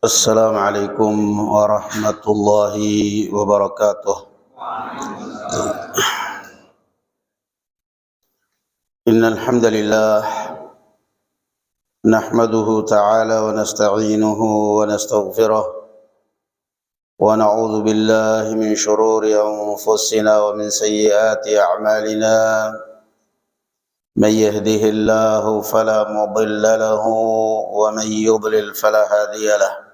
السلام عليكم ورحمة الله وبركاته. إن الحمد لله نحمده تعالى ونستعينه ونستغفره ونعوذ بالله من شرور أنفسنا ومن سيئات أعمالنا. من يهده الله فلا مضل له ومن يضلل فلا هادي له.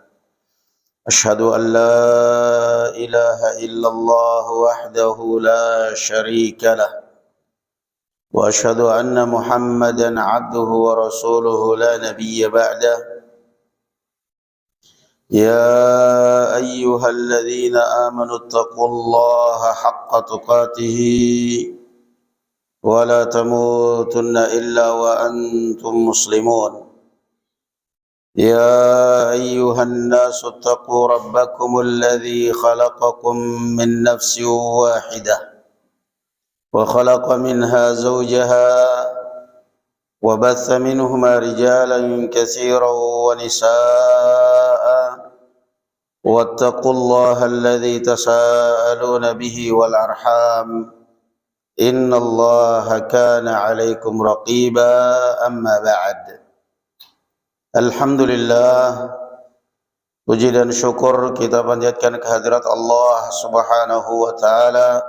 أشهد أن لا إله إلا الله وحده لا شريك له، وأشهد أن محمدا عبده ورسوله لا نبي بعده. يا أيها الذين آمنوا اتقوا الله حق تقاته ولا تموتن إلا وأنتم مسلمون. يا أيها الناس اتقوا ربكم الذي خلقكم من نفس واحدة وخلق منها زوجها وبث منهما رجالا كثيرا ونساء واتقوا الله الذي تساءلون به والأرحام إن الله كان عليكم رقيبا. أما بعد، alhamdulillah, puji dan syukur kita panjatkan kehadirat Allah subhanahu wa ta'ala.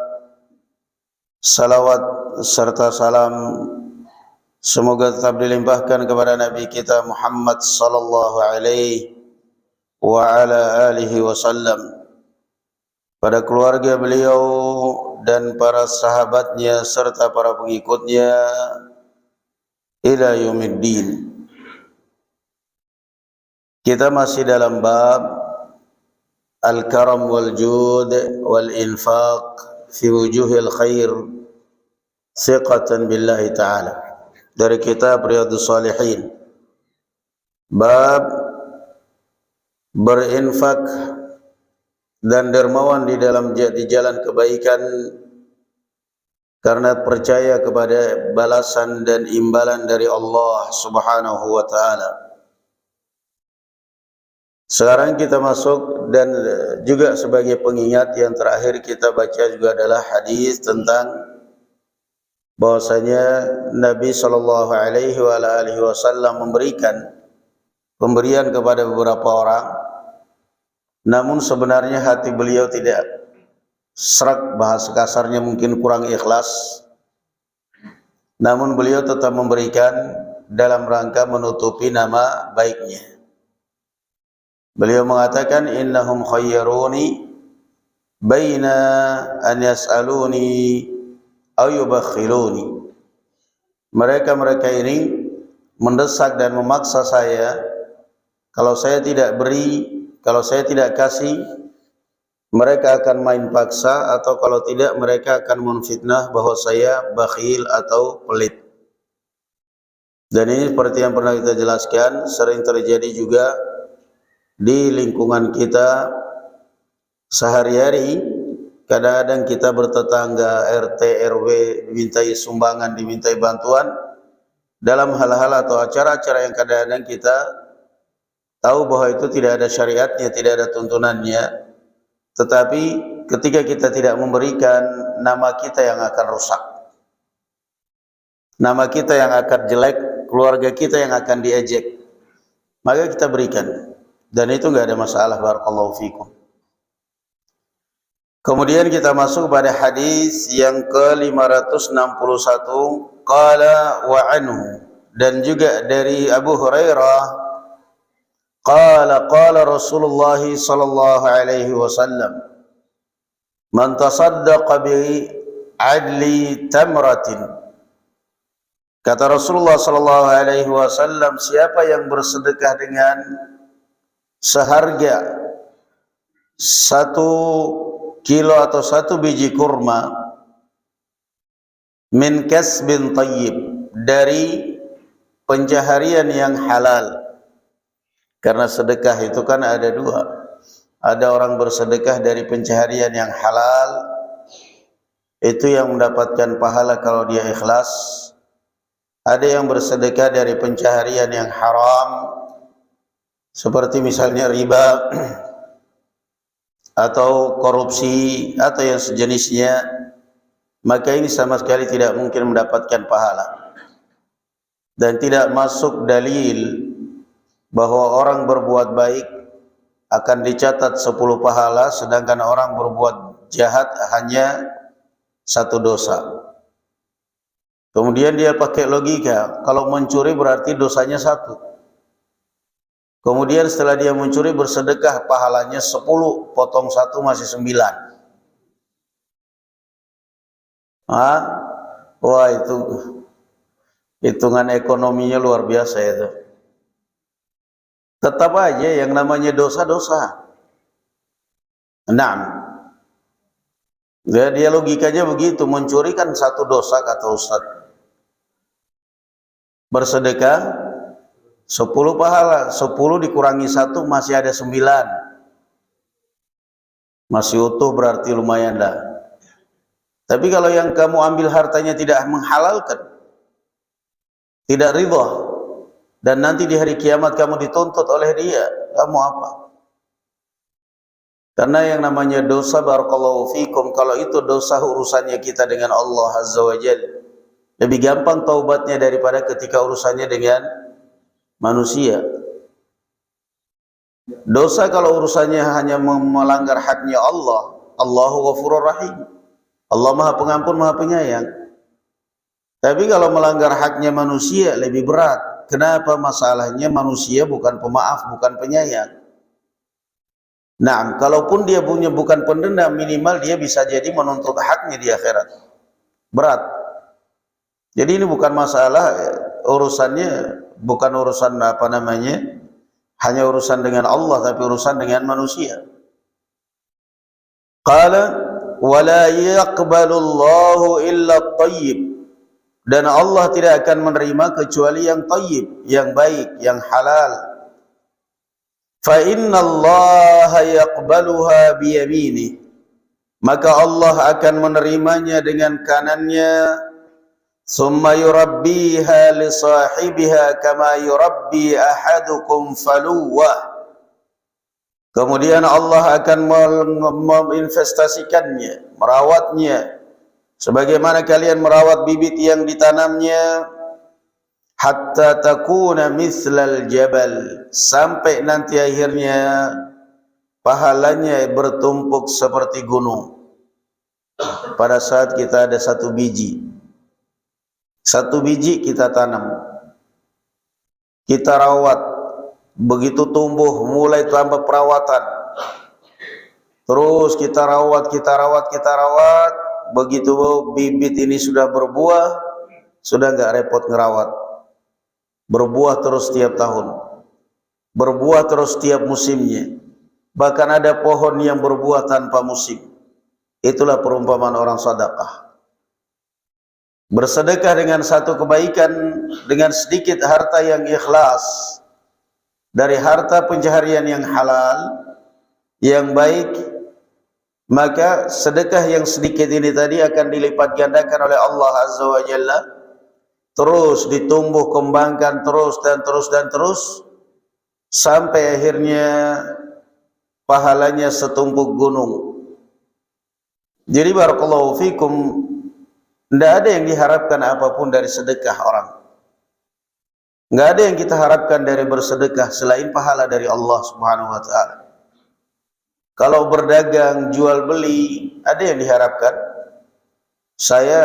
Salawat serta salam semoga tetap dilimpahkan kepada Nabi kita Muhammad sallallahu alaihi wa ala alihi wasallam, pada keluarga beliau dan para sahabatnya serta para pengikutnya ila yaumiddin. Kita masih dalam bab al-karam wal jud wal infaq fi wujuhil khair thiqatan billahi ta'ala, dari kitab Riyadhus Shalihin. Bab berinfak dan dermawan di jalan kebaikan karena percaya kepada balasan dan imbalan dari Allah subhanahu wa ta'ala. Sekarang kita masuk, dan juga sebagai pengingat, yang terakhir kita baca juga adalah hadis tentang bahwasanya Nabi sallallahu alaihi wasallam memberikan pemberian kepada beberapa orang, namun sebenarnya hati beliau tidak serak, bahasa kasarnya mungkin kurang ikhlas, namun beliau tetap memberikan dalam rangka menutupi nama baiknya. Beliau mengatakan, innahum khayyaruni baina an yas'aluni aw yubakhiluni. Mereka ini mendesak dan memaksa saya, kalau saya tidak beri, kalau saya tidak kasih, mereka akan main paksa, atau kalau tidak mereka akan memfitnah bahwa saya bakhil atau pelit. Dan ini seperti yang pernah kita jelaskan, sering terjadi juga di lingkungan kita sehari-hari. Kadang-kadang kita bertetangga, RT, RW, dimintai sumbangan, dimintai bantuan dalam hal-hal atau acara-acara yang kadang-kadang kita tahu bahwa itu tidak ada syariatnya, tidak ada tuntunannya. Tetapi ketika kita tidak memberikan, nama kita yang akan rusak, nama kita yang akan jelek, keluarga kita yang akan diejek. Maka kita berikan, dan itu enggak ada masalah. Barakallahu fikum. Kemudian kita masuk pada hadis yang ke-561. Qala wa anhu, dan juga dari Abu Hurairah, qala Rasulullah sallallahu alaihi wasallam, man tasaddaqa bi adli tamratin. Kata Rasulullah sallallahu alaihi wasallam, siapa yang bersedekah dengan seharga 1 kilo atau 1 biji kurma, min kasbin tayyib, dari pencaharian yang halal. Karena sedekah itu kan ada dua. Ada orang bersedekah dari pencaharian yang halal, itu yang mendapatkan pahala kalau dia ikhlas. Ada yang bersedekah dari pencaharian yang haram, seperti misalnya riba atau korupsi atau yang sejenisnya, maka ini sama sekali tidak mungkin mendapatkan pahala. Dan tidak masuk dalil bahwa orang berbuat baik akan dicatat 10 pahala, sedangkan orang berbuat jahat hanya 1 dosa. Kemudian dia pakai logika, kalau mencuri berarti dosanya 1. Kemudian setelah dia mencuri bersedekah, pahalanya 10, potong 1 masih 9. Wah, itu hitungan ekonominya luar biasa itu. Tetap aja yang namanya dosa-dosa. Dia logikanya begitu, mencuri kan 1 dosa kata Ustaz. Bersedekah 10 pahala, 10 dikurangi 1 masih ada 9. Masih utuh, berarti lumayan dah. Tapi kalau yang kamu ambil hartanya tidak menghalalkan, tidak ridha, dan nanti di hari kiamat kamu dituntut oleh dia, kamu apa? Karena yang namanya dosa, barakallahu fikum, kalau itu dosa urusannya kita dengan Allah Azza wa Jalla, lebih gampang taubatnya daripada ketika urusannya dengan manusia. Dosa kalau urusannya hanya melanggar haknya Allah, Allahu Ghafurur Rahim, Allah Maha Pengampun, Maha Penyayang. Tapi kalau melanggar haknya manusia lebih berat. Kenapa? Masalahnya manusia bukan pemaaf, bukan penyayang. Nah, kalaupun dia punya bukan pendendam, minimal dia bisa jadi menuntut haknya di akhirat. Berat. Jadi ini bukan masalah, urusannya bukan urusan hanya urusan dengan Allah, tapi urusan dengan manusia. Qala wala yaqbalu Allahu illa at-tayyib. Dan Allah tidak akan menerima kecuali yang thayyib, yang baik, yang halal. Fa inna Allah yaqbaluha bi yaminihi. Maka Allah akan menerimanya dengan kanannya. Summa yurabbiha li sahibiha kama yurabbi ahadukum faluwah. Kemudian Allah akan menginvestasikannya, merawatnya, sebagaimana kalian merawat bibit yang ditanamnya, hatta takuna mithlal jabal, sampai nanti akhirnya pahalanya bertumpuk seperti gunung. Pada saat kita ada 1 biji, 1 biji kita tanam, kita rawat, begitu tumbuh mulai tambah perawatan, terus kita rawat, begitu bibit ini sudah berbuah, sudah enggak repot ngerawat. Berbuah terus tiap tahun, berbuah terus tiap musimnya. Bahkan ada pohon yang berbuah tanpa musim. Itulah perumpamaan orang sedekah. Bersedekah dengan 1 kebaikan, dengan sedikit harta yang ikhlas, dari harta pencaharian yang halal, yang baik, maka sedekah yang sedikit ini tadi akan dilipat gandakan oleh Allah Azza wa Jalla, terus ditumbuh kembangkan terus dan terus sampai akhirnya pahalanya setumpuk gunung. Jadi barakallahu fikum, tidak ada yang diharapkan apapun dari sedekah orang. Tidak ada yang kita harapkan dari bersedekah selain pahala dari Allah Subhanahu wa ta'ala. Kalau berdagang, jual beli, ada yang diharapkan? Saya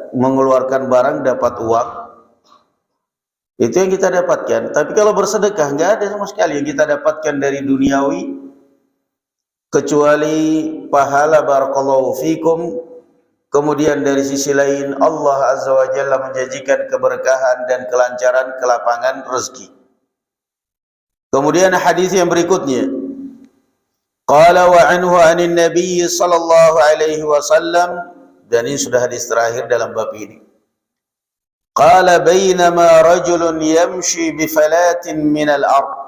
mengeluarkan barang dapat uang, itu yang kita dapatkan. Tapi kalau bersedekah, enggak ada sama sekali yang kita dapatkan dari duniawi, kecuali pahala barakallahu fikum. Kemudian dari sisi lain Allah Azza wa Jalla menjanjikan keberkahan dan kelancaran, kelapangan rezeki. Kemudian hadis yang berikutnya, qala wa anhu anin nabiy sallallahu alaihi wasallam, dan ini sudah hadis terakhir dalam bab ini. Qala bainama rajulun yamshi bi falatin min al-ard.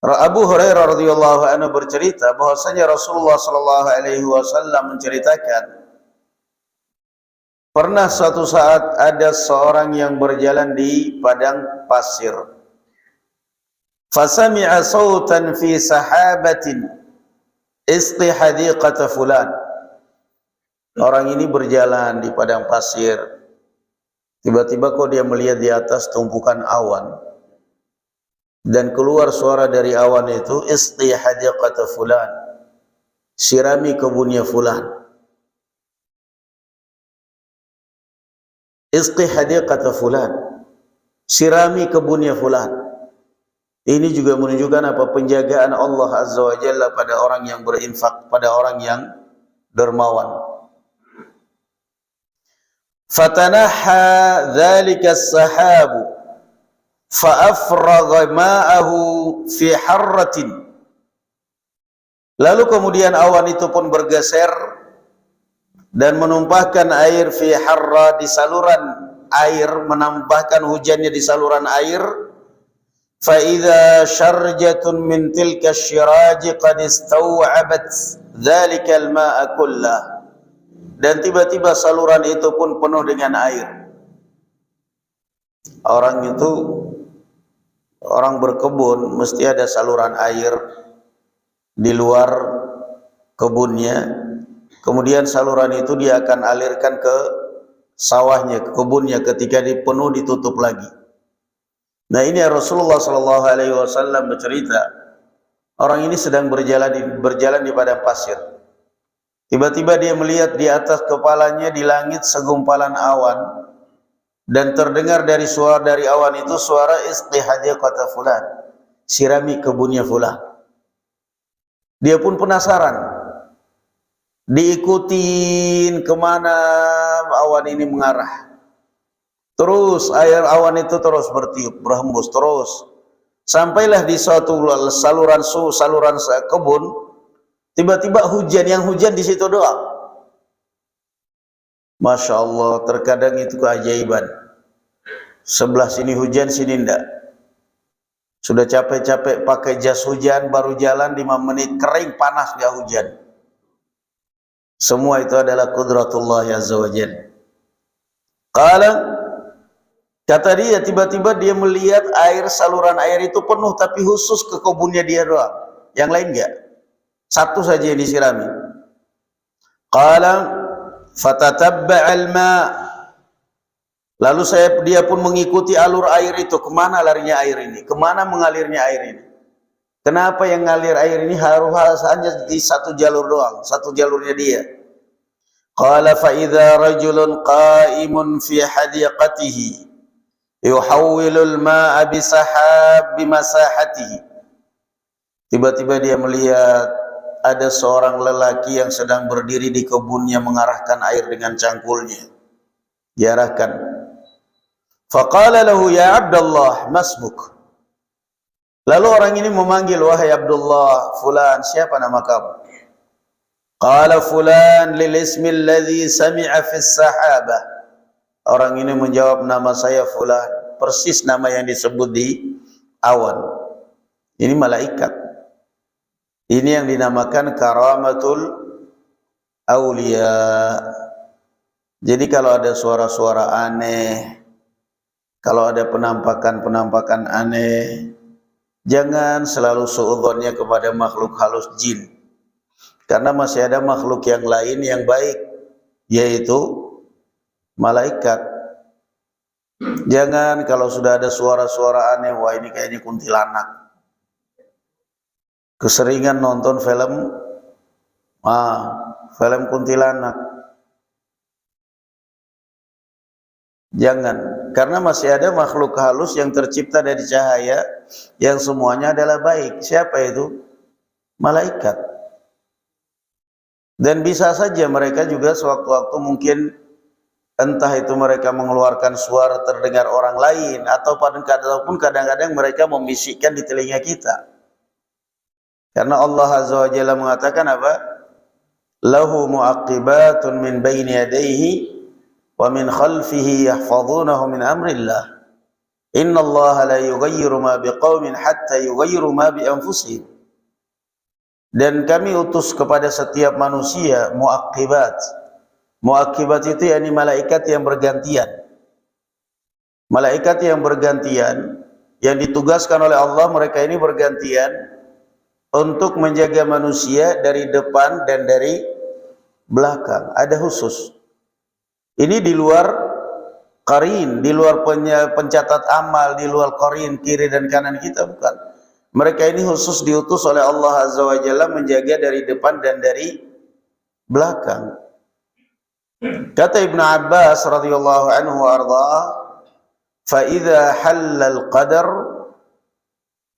Abu Hurairah radhiyallahu anhu bercerita bahwasanya Rasulullah sallallahu alaihi wasallam menceritakan, pernah suatu saat ada seorang yang berjalan di padang pasir. Fasami'a sautan fi sahabatin isqi hadiqata fulan. Orang ini berjalan di padang pasir. Tiba-tiba kok dia melihat di atas tumpukan awan. Dan keluar suara dari awan itu, isqi hadiqata fulan. Sirami kebunnya fulan. Isqi hadiqata fulan. Sirami kebunnya fulan. Ini juga menunjukkan apa penjagaan Allah Azza wa Jalla pada orang yang berinfak, pada orang yang dermawan. Fatanaha dzalika as-sahabu fa'afragha ma'ahu fi harratin. Lalu kemudian awan itu pun bergeser dan menumpahkan air fi harra, di saluran air, menambahkan hujannya di saluran air. فَإِذَا شَرْجَةٌ مِنْ تِلْكَ الشِّرَاجِ قَدْ اسْتَوْعَبَتْ ذَلِكَ الْمَاءَ كُلَّهُ. Dan tiba-tiba saluran itu pun penuh dengan air. Orang itu, orang berkebun mesti ada saluran air di luar kebunnya. Kemudian saluran itu dia akan alirkan ke sawahnya, ke kebunnya. Ketika dipenuh ditutup lagi. Nah, ini Rasulullah SAW bercerita, orang ini sedang berjalan di padang pasir. Tiba-tiba dia melihat di atas kepalanya di langit segumpalan awan, dan terdengar dari awan itu suara isqi hadiqata fulan, sirami kebunnya fulan. Dia pun penasaran, diikutin kemana awan ini mengarah. Terus air awan itu terus bertiup, berhembus terus. Sampailah di suatu saluran kebun, tiba-tiba hujan, yang hujan di situ doang. Masya Allah, terkadang itu keajaiban. Sebelah sini hujan, sini enggak. Sudah capek-capek pakai jas hujan, baru jalan 5 menit, kering, panas, dia hujan. Semua itu adalah qudratullah azza wa jalla. Kata dia, tiba-tiba dia melihat saluran air itu penuh, tapi khusus ke kebunnya dia doang. Yang lain enggak. Satu saja yang disirami. Qala fatatabba'al ma'. Lalu dia pun mengikuti alur air itu. Kemana larinya air ini? Kemana mengalirnya air ini? Kenapa yang ngalir air ini harus hanya di satu jalur doang, satu jalurnya dia? Qala fa idza rajulun qa'imun fi hadiqatihi yuhawwilul ma'a bisahab bimasahatihi. Tiba-tiba dia melihat ada seorang lelaki yang sedang berdiri di kebunnya mengarahkan air dengan cangkulnya. Diarahkan. Faqala lahu ya Abdullah masmuk. Lalu orang ini memanggil, wahai Abdullah, fulan, siapa nama kamu? Qala fulan lil ismi alladhi sami'a fis sahabah. Orang ini menjawab, nama saya fulan, persis nama yang disebut di awan. Ini malaikat. Ini yang dinamakan karamatul aulia. Jadi kalau ada suara-suara aneh, kalau ada penampakan-penampakan aneh, jangan selalu suudzonnya kepada makhluk halus jin. Karena masih ada makhluk yang lain yang baik, yaitu malaikat. Jangan kalau sudah ada suara-suara aneh, wah ini kayaknya kuntilanak. Keseringan nonton film kuntilanak. Jangan, karena masih ada makhluk halus yang tercipta dari cahaya yang semuanya adalah baik. Siapa itu? Malaikat. Dan bisa saja mereka juga sewaktu-waktu mungkin entah itu mereka mengeluarkan suara terdengar orang lain, ataupun kadang-kadang mereka membisikkan di telinga kita. Karena Allah Azza wa Jalla mengatakan apa? Lahu mu'aqibatun min baini yadayhi wa min khalfihi yahfazunahu min amrillah. Innallaha la yughayyiru ma biqaumin hatta yughayyiru ma bi anfusihim. Dan kami utus kepada setiap manusia mu'aqibat. Mu'aqibat itu yakni malaikat yang bergantian. Malaikat yang bergantian yang ditugaskan oleh Allah, mereka ini bergantian untuk menjaga manusia dari depan dan dari belakang. Ada khusus. Ini di luar qarin, di luar pencatat amal, di luar qarin kiri dan kanan kita, bukan. Mereka ini khusus diutus oleh Allah Azza wa Jalla menjaga dari depan dan dari belakang. Kata Ibnu Abbas radhiyallahu anhu wa ardhah, fa idza halla al-qadar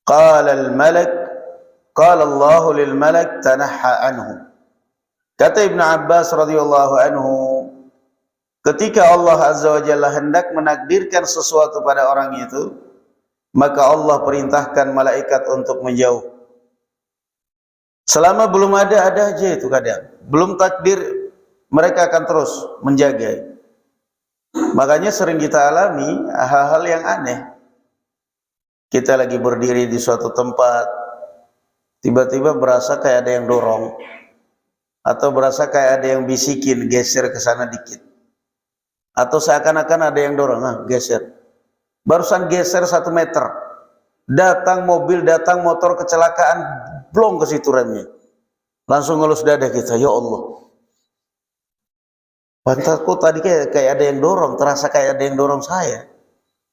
qala al-malak qala Allah lil malak tanahha anhu. Kata Ibnu Abbas radhiyallahu anhu, ketika Allah Azza wa Jalla hendak menakdirkan sesuatu pada orang itu, maka Allah perintahkan malaikat untuk menjauh. Selama belum ada aja itu kadang. Belum takdir, mereka akan terus menjaga. Makanya sering kita alami hal-hal yang aneh. Kita lagi berdiri di suatu tempat, tiba-tiba berasa kayak ada yang dorong, atau berasa kayak ada yang bisikin, geser ke sana dikit, atau seakan-akan ada yang dorong, geser. Barusan geser 1 meter, datang mobil, datang motor, kecelakaan, blong ke situ remnya, langsung ngelus dada kita. Ya Allah, pantatku tadi kayak ada yang dorong, terasa kayak ada yang dorong saya.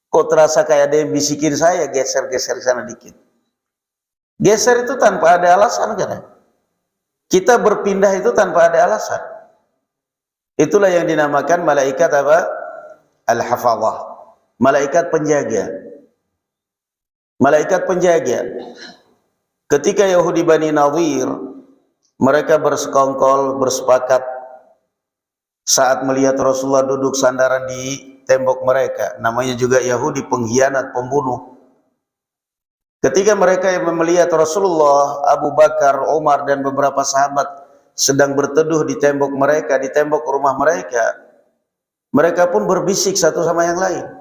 Kok terasa kayak ada yang bisikin saya, geser-geser sana dikit. Geser itu tanpa ada alasan kan? Kita berpindah itu tanpa ada alasan. Itulah yang dinamakan malaikat apa? Al-hafadhah. Malaikat penjaga. Malaikat penjaga. Ketika Yahudi Bani Nadhir, mereka bersekongkol, bersepakat saat melihat Rasulullah duduk sandaran di tembok mereka. Namanya juga Yahudi, pengkhianat, pembunuh. Ketika mereka yang melihat Rasulullah, Abu Bakar, Umar dan beberapa sahabat sedang berteduh di tembok mereka, di tembok rumah mereka, mereka pun berbisik satu sama yang lain.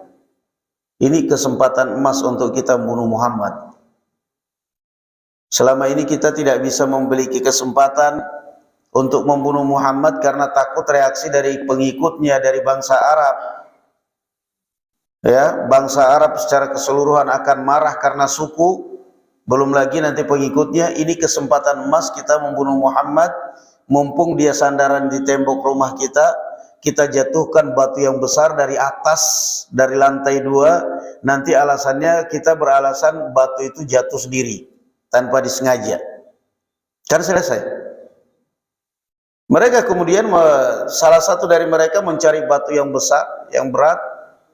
Ini kesempatan emas untuk kita membunuh Muhammad. Selama ini kita tidak bisa memiliki kesempatan untuk membunuh Muhammad karena takut reaksi dari pengikutnya, dari bangsa Arab. Ya, bangsa Arab secara keseluruhan akan marah karena suku, belum lagi nanti pengikutnya. Ini kesempatan emas kita membunuh Muhammad, mumpung dia sandaran di tembok rumah kita. Kita jatuhkan batu yang besar dari atas, dari lantai 2. Nanti alasannya kita beralasan batu itu jatuh sendiri tanpa disengaja, kan selesai. Mereka kemudian, salah satu dari mereka mencari batu yang besar, yang berat,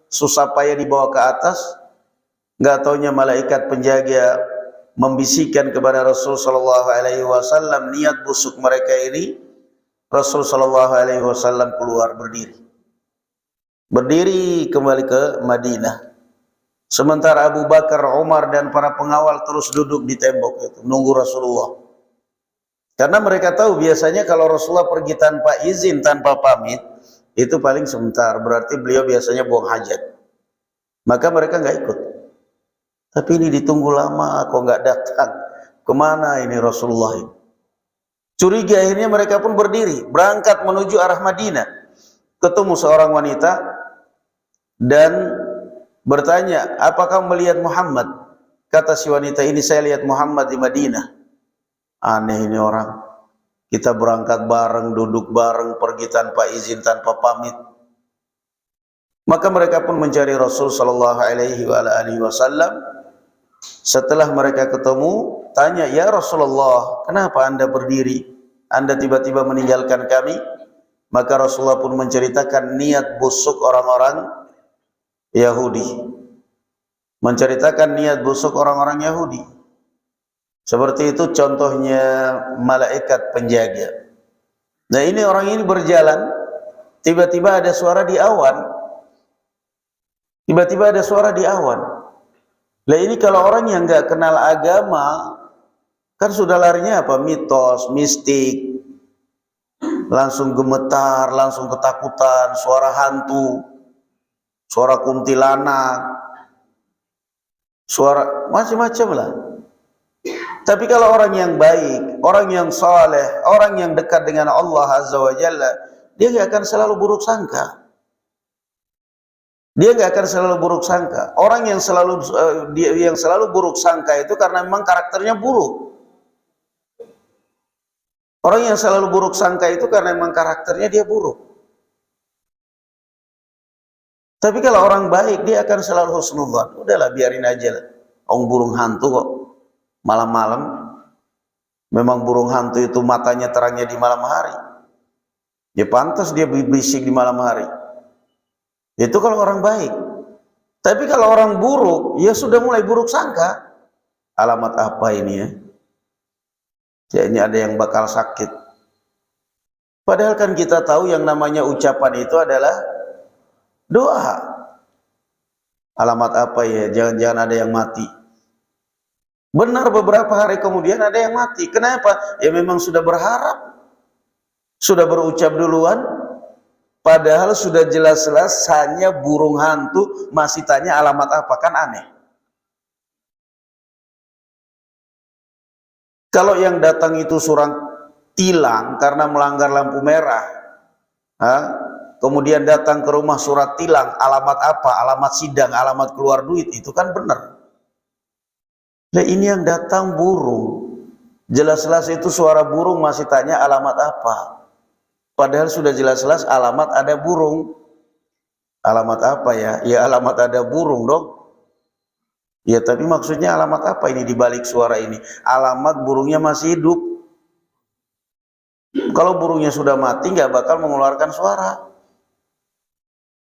susah payah dibawa ke atas. Nggak taunya malaikat penjaga membisikkan kepada Rasul Shallallahu Alaihi Wasallam niat busuk mereka ini. Rasul Shallallahu Alaihi Wasallam keluar berdiri kembali ke Madinah. Sementara Abu Bakar, Umar dan para pengawal terus duduk di tembok itu nunggu Rasulullah. Karena mereka tahu biasanya kalau Rasulullah pergi tanpa izin, tanpa pamit, itu paling sebentar, berarti beliau biasanya buang hajat. Maka mereka nggak ikut. Tapi ini ditunggu lama, kok nggak datang. Kemana ini Rasulullah ini? Curiga, akhirnya mereka pun berdiri, berangkat menuju arah Madinah. Ketemu seorang wanita dan bertanya, apakah melihat Muhammad? Kata si wanita ini, saya lihat Muhammad di Madinah. Aneh ini orang. Kita berangkat bareng, duduk bareng, pergi tanpa izin, tanpa pamit. Maka mereka pun mencari Rasul Sallallahu Alaihi Wasallam. Setelah mereka ketemu, tanya, ya Rasulullah, kenapa anda berdiri? Anda tiba-tiba meninggalkan kami? Maka Rasulullah pun menceritakan niat busuk orang-orang Yahudi. Menceritakan niat busuk orang-orang Yahudi. Seperti itu contohnya malaikat penjaga. Nah, ini orang ini berjalan, tiba-tiba ada suara di awan. Tiba-tiba ada suara di awan. Lah ini kalau orang yang nggak kenal agama, kan sudah larinya apa? Mitos, mistik, langsung gemetar, langsung ketakutan, suara hantu, suara kuntilanak, suara macam-macam lah. Tapi kalau orang yang baik, orang yang saleh, orang yang dekat dengan Allah Azza wa Jalla, dia nggak akan selalu buruk sangka. Dia nggak akan selalu buruk sangka. Orang yang selalu yang selalu buruk sangka itu karena memang karakternya buruk. Orang yang selalu buruk sangka itu karena memang karakternya dia buruk. Tapi kalau orang baik dia akan selalu husnudzan. Udahlah biarin aja lah. Orang burung hantu kok malam-malam. Memang burung hantu itu matanya terangnya di malam hari. Ya pantas dia berisik di malam hari. Itu kalau orang baik. Tapi kalau orang buruk, ya sudah mulai buruk sangka. Alamat apa ini ya? Kayaknya ada yang bakal sakit. Padahal kan kita tahu yang namanya ucapan itu adalah doa. Alamat apa ya? Jangan-jangan ada yang mati. Benar beberapa hari kemudian ada yang mati. Kenapa? Ya memang sudah berharap. Sudah berucap duluan. Padahal sudah jelas-jelas hanya burung hantu masih tanya alamat apa, kan aneh. Kalau yang datang itu seorang tilang karena melanggar lampu merah, kemudian datang ke rumah surat tilang, alamat apa, alamat sidang, alamat keluar duit, itu kan benar. Nah ini yang datang burung, jelas-jelas itu suara burung masih tanya alamat apa. Padahal sudah jelas-jelas alamat ada burung. Alamat apa ya? Ya alamat ada burung dong. Ya tapi maksudnya alamat apa ini dibalik suara ini? Alamat burungnya masih hidup. Kalau burungnya sudah mati nggak bakal mengeluarkan suara.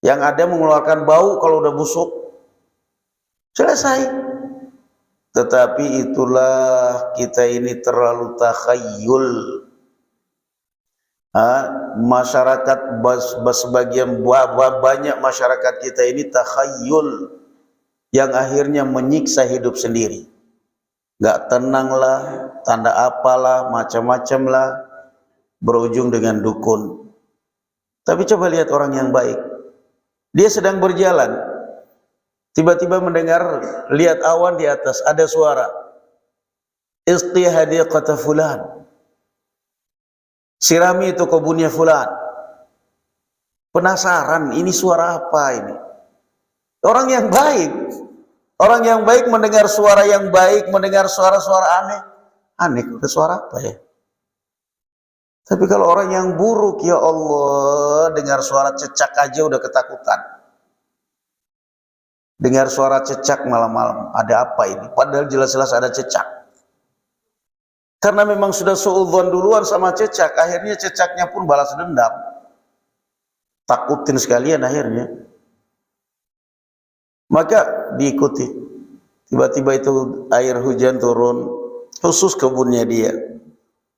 Yang ada mengeluarkan bau kalau udah busuk. Selesai. Tetapi itulah kita ini terlalu takhayyul. Masyarakat sebagian banyak masyarakat kita ini takhayyul yang akhirnya menyiksa hidup sendiri. Gak tenang lah, tanda apalah, macam-macam lah, berujung dengan dukun. Tapi coba lihat orang yang baik. Dia sedang berjalan, tiba-tiba mendengar, lihat awan di atas, ada suara. Isqi hadiqata fulan. Sirami itu kebunnya fulan. Penasaran, ini suara apa ini? Orang yang baik. Orang yang baik mendengar suara yang baik, mendengar suara-suara aneh. Aneh, itu suara apa ya? Tapi kalau orang yang buruk, ya Allah, dengar suara cecak aja udah ketakutan. Dengar suara cecak malam-malam, ada apa ini? Padahal jelas-jelas ada cecak. Karena memang sudah suudzon duluan sama cecak, akhirnya cecaknya pun balas dendam. Takutin sekalian akhirnya. Maka diikuti. Tiba-tiba itu air hujan turun, khusus kebunnya dia.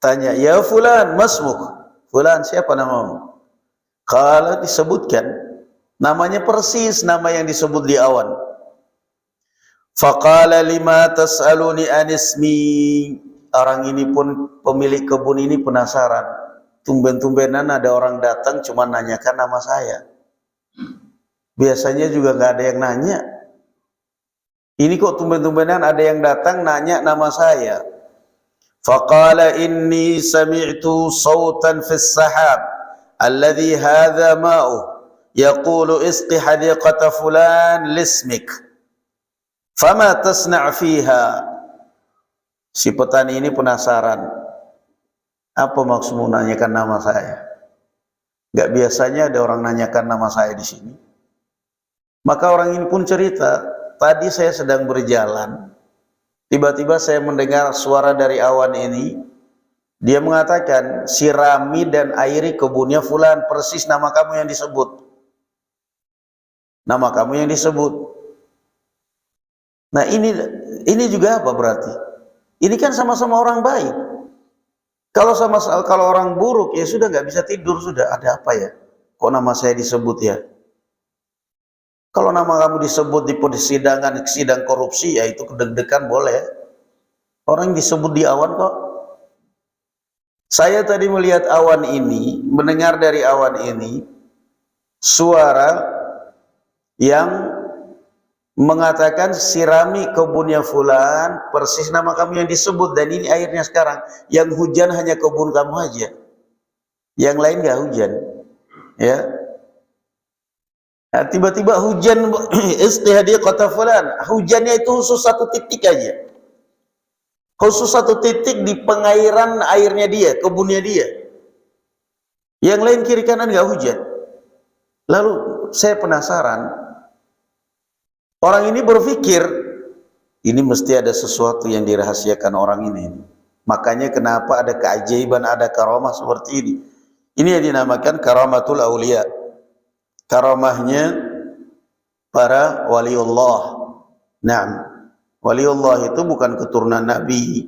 Tanya, ya fulan, masmuk. Fulan, siapa namamu? Kalau disebutkan, namanya persis nama yang disebut di awan. Faqala lima tas'aluni anismi. Orang ini pun, pemilik kebun ini penasaran. Tumben-tumbenan ada orang datang cuma nanyakan nama saya. Biasanya juga nggak ada yang nanya. Ini kok tumben-tumbenan ada yang datang nanya nama saya. Faqala inni sami'tu sautan fis sahab alladhi hadha ma'u yaqulu isqi hadiqata fulan lismik. Fama tasna' fiha. Si petani ini penasaran, apa maksudmu nanyakan nama saya? Gak biasanya ada orang nanyakan nama saya di sini. Maka orang ini pun cerita, tadi saya sedang berjalan, tiba-tiba saya mendengar suara dari awan ini. Dia mengatakan, sirami dan airi kebunnya fulan, persis nama kamu yang disebut. Nama kamu yang disebut. Nah ini juga apa berarti? Ini kan sama-sama orang baik. Kalau orang buruk ya sudah nggak bisa tidur sudah. Ada apa ya? Kok nama saya disebut ya? Kalau nama kamu disebut di persidangan, sidang korupsi ya itu kedeg-degan boleh. Orang disebut di awan kok. Saya tadi melihat awan ini, mendengar dari awan ini suara yang mengatakan sirami kebunnya fulan, persis nama kamu yang disebut, dan ini airnya sekarang. Yang hujan hanya kebun kamu aja, yang lain nggak hujan, ya. Tiba-tiba hujan istihadiqata fulan, hujannya itu khusus satu titik aja, khusus satu titik di pengairan airnya dia, kebunnya dia, yang lain kiri kanan nggak hujan. Lalu saya penasaran, orang ini berpikir ini mesti ada sesuatu yang dirahasiakan orang ini. Makanya kenapa ada keajaiban, ada karamah seperti ini. Ini yang dinamakan karamatul aulia, karamahnya para waliullah. Nah, waliullah itu bukan keturunan Nabi,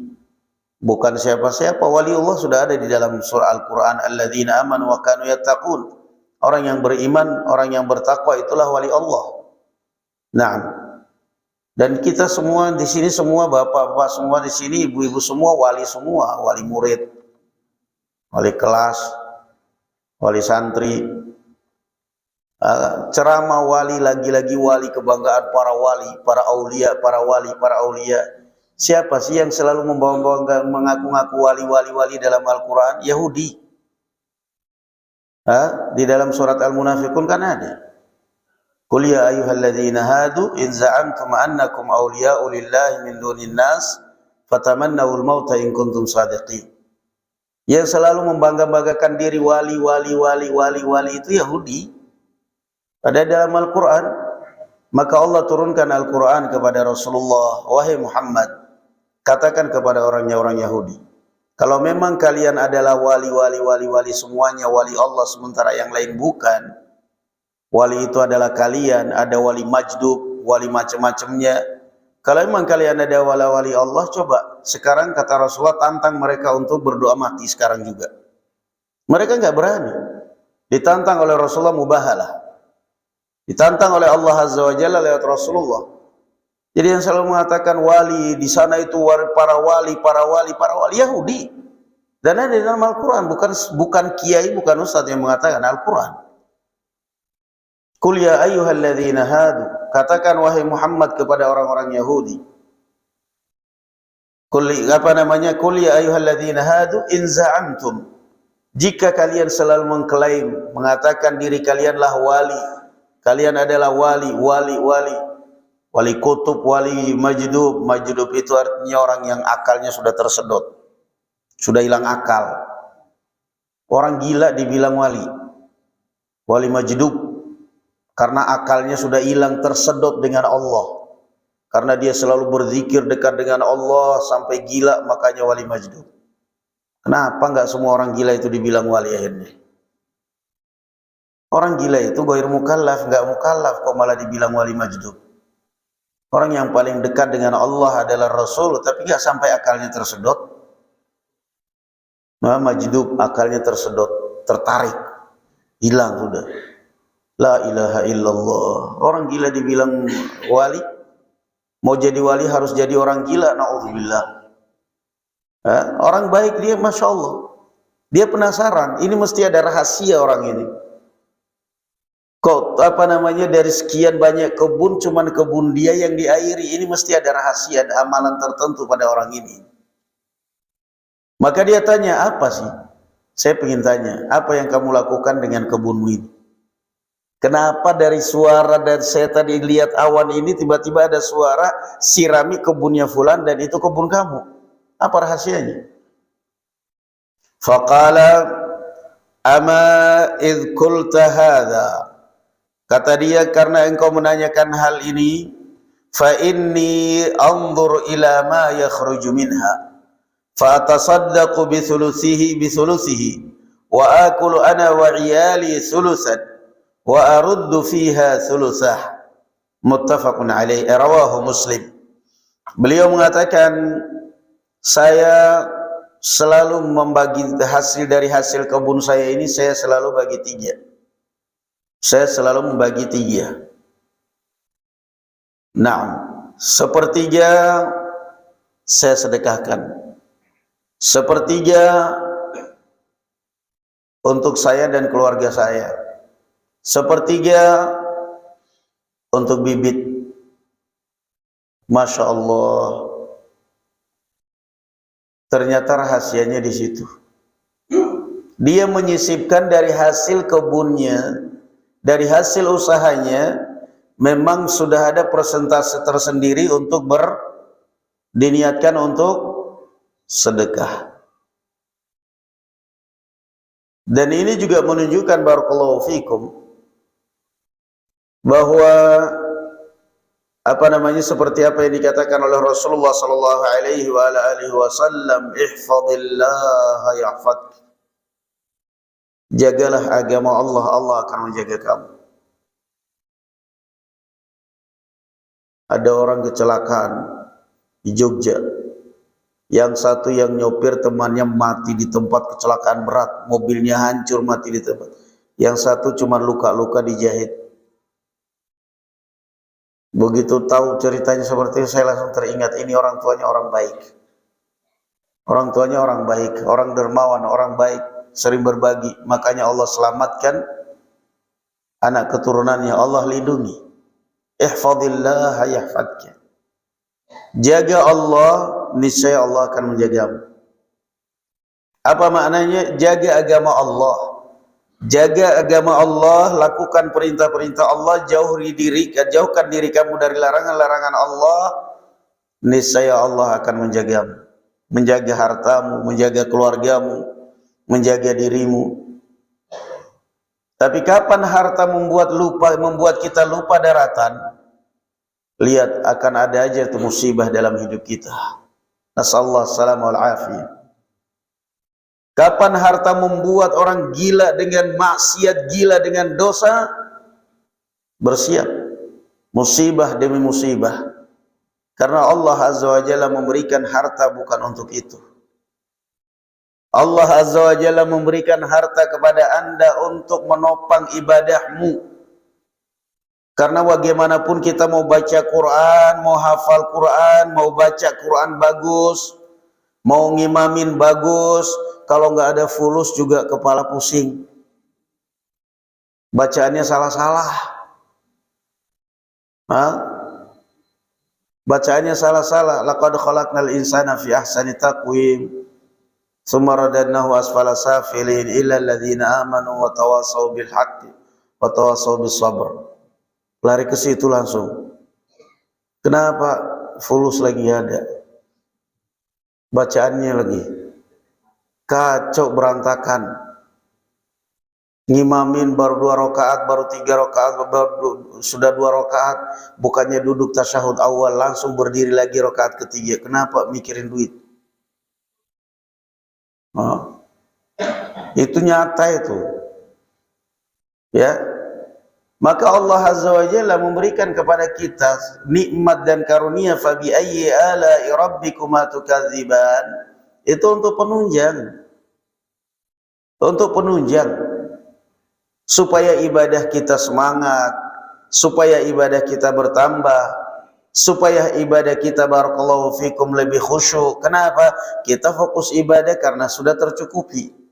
bukan siapa-siapa. Waliullah sudah ada di dalam surah Al-Quran, alladzina amanu wa kanu yattaqun. Orang yang beriman, orang yang bertakwa, itulah wali Allah. Nah, dan kita semua di sini, semua bapak-bapak semua di sini, ibu-ibu semua wali semua, wali murid, wali kelas, wali santri, ceramah wali, lagi-lagi wali, kebanggaan para wali, para aulia, para wali, para aulia. Siapa sih yang selalu membawa-bawa mengaku-ngaku wali-wali dalam Al-Quran? Yahudi. Di dalam surat Al-Munafiqun kan ada. Qul ya ayyuhalladzina hadu in za'antum annakum awliya'u lillahi min dunin nas fatamannawul mauta in kuntum shadiqin. Yang selalu membangga-banggakan diri wali itu Yahudi. Ada dalam Al-Quran. Maka Allah turunkan Al-Quran kepada Rasulullah, wahai Muhammad, katakan kepada orang Yahudi, kalau memang kalian adalah wali semuanya wali Allah sementara yang lain bukan, wali itu adalah kalian, ada wali majdub, wali macam-macamnya. Kalau memang kalian ada wali Allah, coba sekarang kata Rasulullah tantang mereka untuk berdoa mati sekarang juga. Mereka enggak berani. Ditantang oleh Rasulullah mubahalah. Ditantang oleh Allah Azza wa Jalla lewat Rasulullah. Jadi yang selalu mengatakan wali di sana itu para wali Yahudi. Dan ada di dalam Al-Quran, bukan kiai, bukan ustaz yang mengatakan, Al-Quran. Qul ya ayyuhalladzina hadu, katakan wahai Muhammad kepada orang-orang Yahudi. Qul ya ayyuhalladzina hadu in za'antum, jika kalian selalu mengklaim, mengatakan diri kalianlah wali, kalian adalah wali kutub, wali majdub. Majdub itu artinya orang yang akalnya sudah tersedot, sudah hilang akal. Orang gila dibilang wali majdub, karena akalnya sudah hilang, tersedot dengan Allah. Karena dia selalu berzikir dekat dengan Allah sampai gila, makanya wali majdub. Kenapa enggak semua orang gila itu dibilang wali akhirnya? Orang gila itu ghair mukallaf, enggak mukallaf, kok malah dibilang wali majdub. Orang yang paling dekat dengan Allah adalah Rasul, tapi nggak sampai akalnya tersedot. Nah, majdub, akalnya tersedot, tertarik, hilang sudah. La ilaha illallah. Orang gila dibilang wali. Mau jadi wali harus jadi orang gila, na'udzubillah. Orang baik dia, masya Allah, dia penasaran, ini mesti ada rahasia orang ini. Kok dari sekian banyak kebun, cuman kebun dia yang diairi, ini mesti ada rahasia, ada amalan tertentu pada orang ini. Maka dia tanya, apa sih? Saya ingin tanya, apa yang kamu lakukan dengan kebunmu ini? Kenapa dari suara dan saya tadi lihat awan ini tiba-tiba ada suara sirami kebunnya fulan dan itu kebun kamu? Apa rahasianya? Faqala ama idh qulta hadha, kata dia, karena engkau menanyakan hal ini, fa inni anzur ila ma yakhruju minha fa atasaddaqu bi thuluthihi wa akulu ana wa iyali thuluthan wa aruddu fiha thuluthah. Muttafaqun alaihi, rawahu Muslim. Beliau mengatakan, saya selalu membagi hasil dari hasil kebun saya ini, saya selalu bagi 3. Saya selalu membagi 3. Nah, 1/3 saya sedekahkan, 1/3 untuk saya dan keluarga saya, 1/3 untuk bibit. Masya Allah, ternyata rahasianya di situ. Dia menyisipkan dari hasil kebunnya, dari hasil usahanya memang sudah ada persentase tersendiri untuk diniatkan untuk sedekah. Dan ini juga menunjukkan barakallahu fikum bahwa seperti apa yang dikatakan oleh Rasulullah sallallahu alaihi wasallam, ihfazillaha yahfaz. Jagalah agama Allah, Allah akan menjaga kamu. Ada orang kecelakaan di Jogja. Yang satu yang nyopir temannya mati di tempat kecelakaan berat, mobilnya hancur mati di tempat. Yang satu cuma luka-luka dijahit. Begitu tahu ceritanya seperti itu, saya langsung teringat ini orang tuanya orang baik. Orang tuanya orang baik, orang dermawan, orang baik, sering berbagi. Makanya Allah selamatkan anak keturunannya, Allah lindungi. Ihfazillah yahfazka. Jaga Allah, niscaya Allah akan menjagamu. Apa maknanya? Jaga agama Allah. Jaga agama Allah, lakukan perintah-perintah Allah, jauhkan diri kamu dari larangan-larangan Allah, niscaya Allah akan menjagamu, menjaga hartamu, menjaga keluargamu, menjaga dirimu. Tapi kapan harta membuat kita lupa daratan? Lihat, akan ada aja itu musibah dalam hidup kita. Nasallahu salamah wal afiyah. Kapan harta membuat orang gila dengan maksiat, gila dengan dosa? Bersiap. Musibah demi musibah. Karena Allah Azza wa Jalla memberikan harta bukan untuk itu. Allah Azza wa Jalla memberikan harta kepada Anda untuk menopang ibadahmu. Karena bagaimanapun kita mau baca Quran, mau hafal Quran, mau baca Quran bagus, mau ngimamin bagus, kalau nggak ada fulus juga kepala pusing. Bacaannya salah-salah. Bacaannya salah-salah. Laqad khalaqnal insana fi ahsani taqwim. Tsumma radadnahu asfala safilin illa alladziina amanu wa tawassaw bil haqqi wa tawassaw bis sabr. Lari ke situ langsung. Kenapa? Fulus lagi ada. Bacaannya lagi kacau berantakan. Ngimamin baru 2 rakaat, baru 3 rakaat, sudah 2 rakaat, bukannya duduk tasyahud awal langsung berdiri lagi rakaat ketiga. Kenapa? Mikirin duit. Itu nyata itu. Ya. Maka Allah Azza wa Jalla memberikan kepada kita nikmat dan karunia, fa bi ayyi ala'i rabbikuma tukadziban. Itu untuk penunjang. Untuk penunjang supaya ibadah kita semangat, supaya ibadah kita bertambah, supaya ibadah kita barakallahu fikum lebih khusyuk. Kenapa? Kita fokus ibadah karena sudah tercukupi.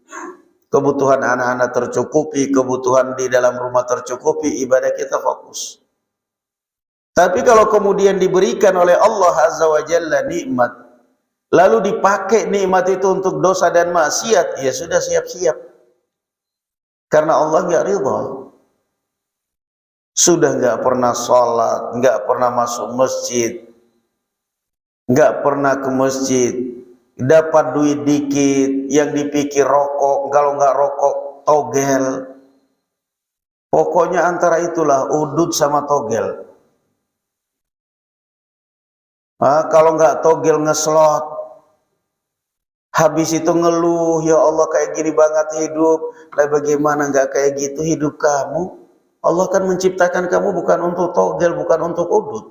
Kebutuhan anak-anak tercukupi, kebutuhan di dalam rumah tercukupi, ibadah kita fokus. Tapi kalau kemudian diberikan oleh Allah Azza wa Jalla nikmat, lalu dipakai nikmat itu untuk dosa dan maksiat, ya sudah siap-siap. Karena Allah nggak ridha. Sudah nggak pernah sholat, nggak pernah masuk masjid, nggak pernah ke masjid, dapat duit dikit, yang dipikir rokok, kalau nggak rokok togel. Pokoknya antara itulah udud sama togel. Kalau nggak togel ngeslot. Habis itu ngeluh, ya Allah kayak gini banget hidup. Lah bagaimana nggak kayak gitu hidup kamu? Allah kan menciptakan kamu bukan untuk togel, bukan untuk udud.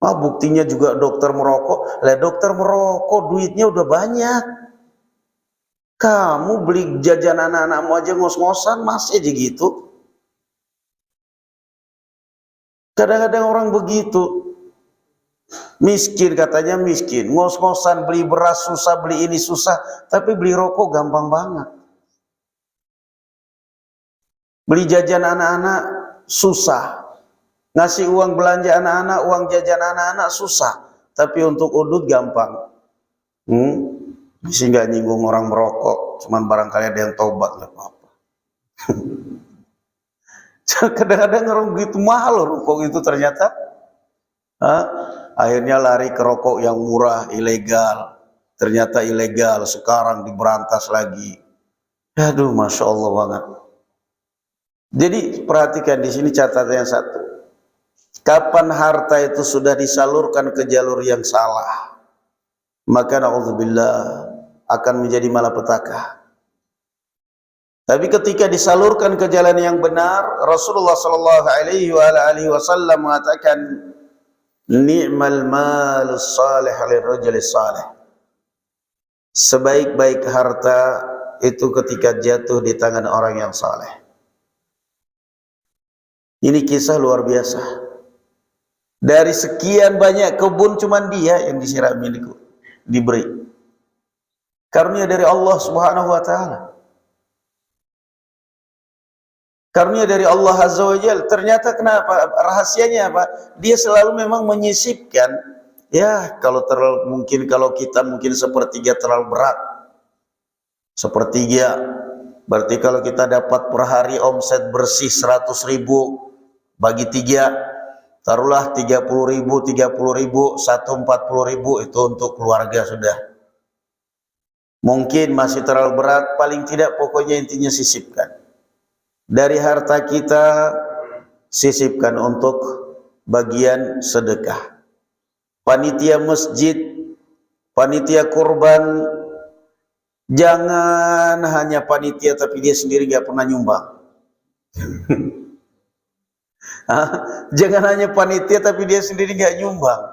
Buktinya juga dokter merokok. Lah dokter merokok duitnya udah banyak. Kamu beli jajan anak-anakmu aja ngos-ngosan masih aja gitu. Kadang-kadang orang begitu. Miskin katanya miskin, ngos-ngosan beli beras susah, beli ini susah, tapi beli rokok gampang banget. Beli jajan anak-anak susah. Ngasih uang belanja anak-anak, uang jajan anak-anak susah, tapi untuk udud gampang. Mesti nggak nyinggung orang merokok, cuman barangkali ada yang tobat, nggak apa-apa. Kadang-kadang orang begitu mahal rokok itu ternyata. Akhirnya lari ke rokok yang murah, ilegal. Ternyata ilegal, sekarang diberantas lagi. Aduh, masya Allah banget. Jadi perhatikan di sini catatan yang satu. Kapan harta itu sudah disalurkan ke jalur yang salah, maka na'udzubillah akan menjadi malapetaka. Tapi ketika disalurkan ke jalan yang benar, Rasulullah sallallahu alaihi wasallam mengatakan, ni'mal malus salih lirrajulis salih. Sebaik-baik harta itu ketika jatuh di tangan orang yang saleh. Ini kisah luar biasa. Dari sekian banyak kebun cuman dia yang disirami, diberi. Karunia dari Allah Subhanahu wa taala. Karunia dari Allah Azza wa Jalla. Ternyata kenapa? Rahasianya apa? Dia selalu memang menyisipkan. Ya, kalau kita mungkin sepertiga terlalu berat. Sepertiga. Berarti kalau kita dapat per hari omset bersih 100.000 bagi 3, taruhlah 30.000, 1 40.000, itu untuk keluarga sudah. Mungkin masih terlalu berat, paling tidak pokoknya intinya sisipkan. Dari harta kita sisipkan untuk bagian sedekah. Panitia masjid, panitia kurban, jangan hanya panitia tapi dia sendiri gak pernah nyumbang. Jangan hanya panitia tapi dia sendiri gak nyumbang.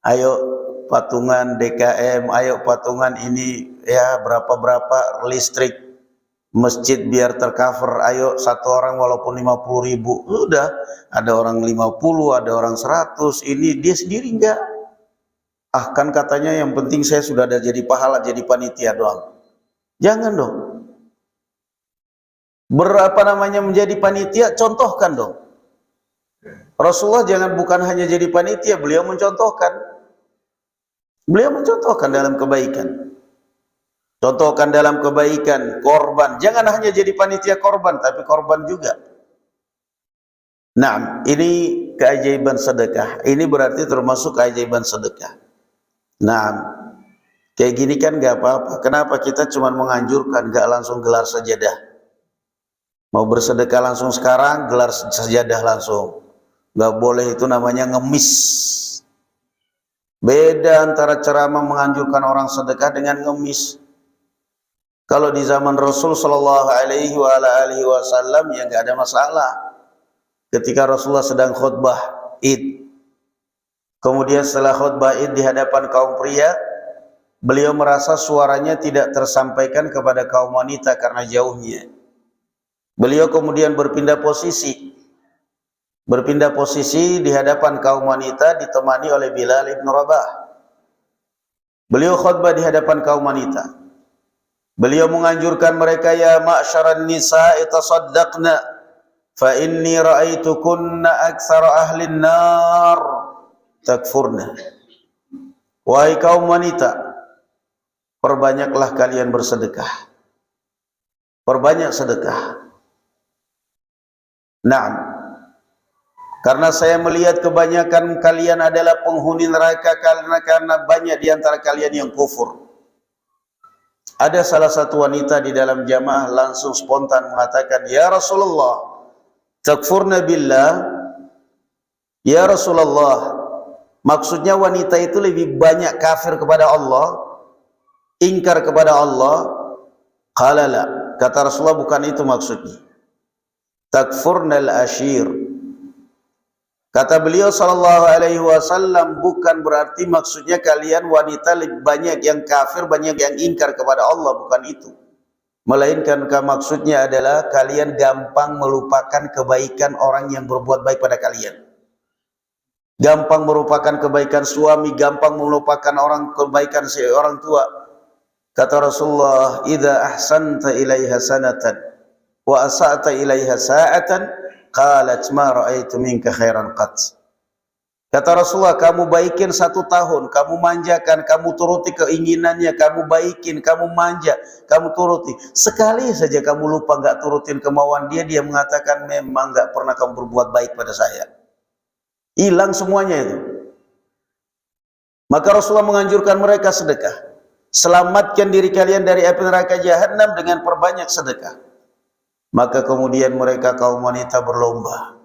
Ayo patungan DKM, ayo patungan ini ya berapa listrik masjid biar tercover. Ayo satu orang walaupun 50.000, udah ada orang 50, ada orang 100. Ini dia sendiri enggak. Kan katanya yang penting saya sudah ada jadi pahala, jadi panitia doang. Jangan dong. Berapa namanya menjadi panitia, contohkan dong. Rasulullah bukan hanya jadi panitia, beliau mencontohkan. Beliau mencontohkan dalam kebaikan. Contohkan dalam kebaikan, korban. Jangan hanya jadi panitia korban, tapi korban juga. Nah, ini keajaiban sedekah. Ini berarti termasuk keajaiban sedekah. Nah, kayak gini kan gak apa-apa. Kenapa kita cuma menganjurkan, gak langsung gelar sajadah? Mau bersedekah langsung sekarang, gelar sajadah langsung. Gak boleh, itu namanya ngemis. Beda antara ceramah menganjurkan orang sedekah dengan ngemis. Kalau di zaman Rasul sallallahu alaihi wasallam ya nggak ada masalah. Ketika Rasulullah sedang khutbah Id, kemudian setelah khutbah Id di hadapan kaum pria, beliau merasa suaranya tidak tersampaikan kepada kaum wanita karena jauhnya. Beliau kemudian berpindah posisi di hadapan kaum wanita ditemani oleh Bilal ibn Rabah. Beliau khutbah di hadapan kaum wanita. Beliau menganjurkan mereka, ya ma'syaran nisa'i tasaddaqna fa inni ra'aitukunna aktsara ahlin nar takfurna. Wahai kaum wanita, perbanyaklah kalian bersedekah. Perbanyak sedekah. Naam. Karena saya melihat kebanyakan kalian adalah penghuni neraka karena banyak di antara kalian yang kufur. Ada salah satu wanita di dalam jamaah langsung spontan mengatakan, ya Rasulullah, takfurna billah. Ya Rasulullah, maksudnya wanita itu lebih banyak kafir kepada Allah, ingkar kepada Allah? Qala la. Kata Rasulullah, bukan itu maksudnya. Takfurnal ashir. Kata beliau sallallahu alaihi wasallam, bukan berarti maksudnya kalian wanita lebih banyak yang kafir, banyak yang ingkar kepada Allah, bukan itu. Melainkan maksudnya adalah kalian gampang melupakan kebaikan orang yang berbuat baik pada kalian. Gampang melupakan kebaikan suami, gampang melupakan kebaikan orang tua. Kata Rasulullah, "Idza ahsanta ilaiha sanatan wa asa'ta ilaiha sa'atan, qalat ma ra'aitu minka khairan qat." Kata Rasulullah, kamu baikin 1 tahun, kamu manjakan, kamu turuti keinginannya, kamu baikin, kamu manja, kamu turuti. Sekali saja kamu lupa nggak turutin kemauan dia, dia mengatakan memang nggak pernah kamu berbuat baik pada saya. Hilang semuanya itu. Maka Rasulullah menganjurkan mereka sedekah. Selamatkan diri kalian dari api neraka jahanam dengan perbanyak sedekah. Maka kemudian mereka kaum wanita berlomba.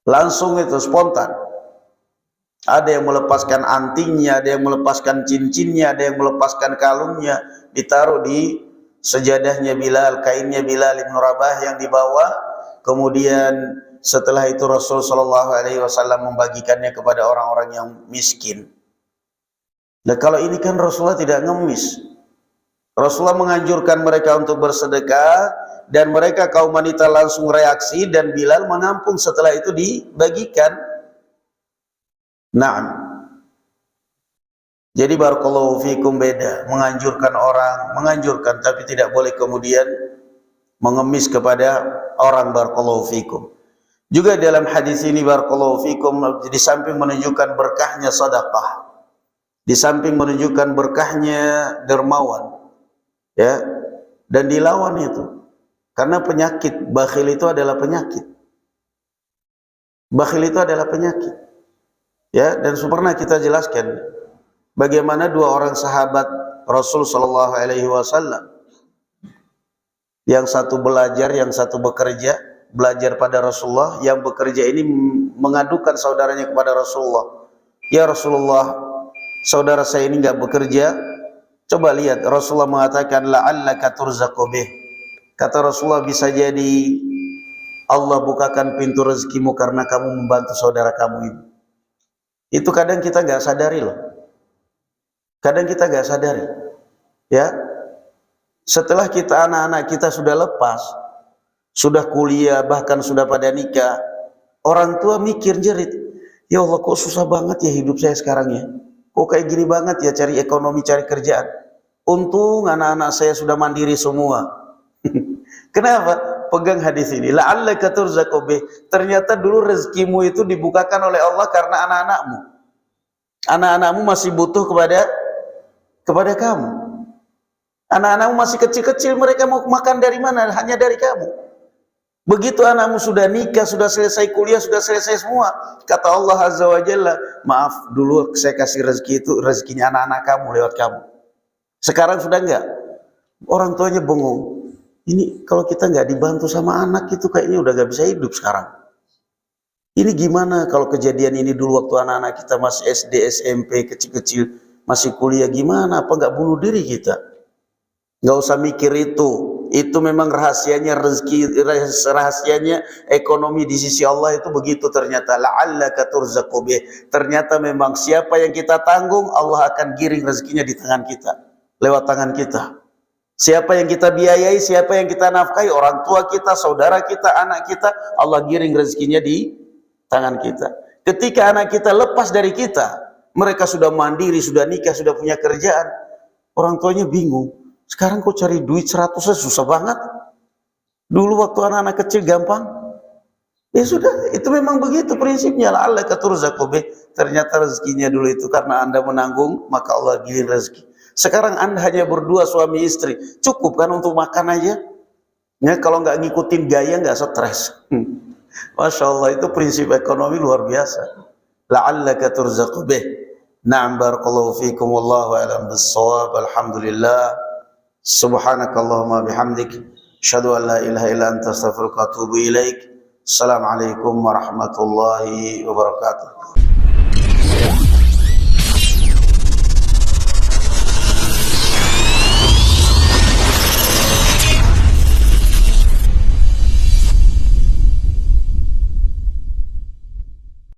Langsung itu spontan. Ada yang melepaskan antingnya, ada yang melepaskan cincinnya, ada yang melepaskan kalungnya, ditaruh di sejadahnya Bilal, kainnya Bilal bin Rabah yang dibawa. Kemudian setelah itu Rasul sallallahu alaihi wasallam membagikannya kepada orang-orang yang miskin. Nah, kalau ini kan Rasulullah tidak ngemis. Rasulullah menganjurkan mereka untuk bersedekah dan mereka kaum wanita langsung reaksi dan Bilal menampung setelah itu dibagikan. Naam. Jadi barakallahu fikum beda, menganjurkan orang, menganjurkan tapi tidak boleh kemudian mengemis kepada orang barakallahu fikum. Juga dalam hadis ini barakallahu fikum di samping menunjukkan berkahnya sedekah, di samping menunjukkan berkahnya dermawan, ya, dan dilawan itu. Karena penyakit bakhil itu adalah penyakit. Bakhil itu adalah penyakit. Ya, dan pernah kita jelaskan bagaimana 2 orang sahabat Rasul sallallahu alaihi wasallam. Yang satu belajar, yang satu bekerja, belajar pada Rasulullah, yang bekerja ini mengadukan saudaranya kepada Rasulullah. Ya Rasulullah, saudara saya ini enggak bekerja. Coba lihat, Rasulullah mengatakan la'allaka turzaqu bih. Kata Rasulullah, bisa jadi Allah bukakan pintu rezekimu karena kamu membantu saudara kamu ini. Itu kadang kita nggak sadari loh. Kadang kita nggak sadari. Ya. Setelah kita anak-anak kita sudah lepas, sudah kuliah, bahkan sudah pada nikah, orang tua mikir jerit, ya Allah kok susah banget ya hidup saya sekarang ya. Kok kayak gini banget ya cari ekonomi, cari kerjaan. Untung anak-anak saya sudah mandiri semua. Kenapa? Pegang hadis ini. La'allaka turzaqu bih. Ternyata dulu rezekimu itu dibukakan oleh Allah karena anak-anakmu. Anak-anakmu masih butuh kepada kamu. Anak-anakmu masih kecil-kecil, mereka mau makan dari mana? Hanya dari kamu. Begitu anakmu sudah nikah, sudah selesai kuliah, sudah selesai semua, kata Allah Azza wa Jalla, maaf dulu saya kasih rezeki itu rezekinya anak-anak kamu lewat kamu. Sekarang sudah enggak. Orang tuanya bengong. Ini kalau kita nggak dibantu sama anak itu kayaknya udah nggak bisa hidup sekarang. Ini gimana kalau kejadian ini dulu waktu anak-anak kita masih SD, SMP, kecil-kecil, masih kuliah, gimana? Apa nggak bunuh diri kita? Nggak usah mikir itu. Itu memang rahasianya rezeki, rahasianya ekonomi di sisi Allah itu begitu ternyata. La'allaka turzaqu bih. Ternyata memang siapa yang kita tanggung, Allah akan giring rezekinya di tangan kita, lewat tangan kita. Siapa yang kita biayai, siapa yang kita nafkahi, orang tua kita, saudara kita, anak kita, Allah giring rezekinya di tangan kita. Ketika anak kita lepas dari kita, mereka sudah mandiri, sudah nikah, sudah punya kerjaan, orang tuanya bingung. Sekarang kok cari duit 100 susah banget. Dulu waktu anak-anak kecil gampang. Ya sudah, itu memang begitu prinsipnya. La'allaka turzaqu bih. Ternyata rezekinya dulu itu karena Anda menanggung, maka Allah giring rezeki. Sekarang Anda hanya berdua suami istri, cukup kan untuk makan aja? Ya, kalau nggak ngikutin gaya nggak stres. Masya Allah, itu prinsip ekonomi luar biasa. La'allaka turzaqu bih. Na'am barakallahu fikum wallahu a'lam bis-shawab. Alhamdulillah. Subhanakallahumma bihamdik, asyhadu an la ilaha illa anta astaghfiruka wa atubu ilaik. Assalamualaikum warahmatullahi wabarakatuh.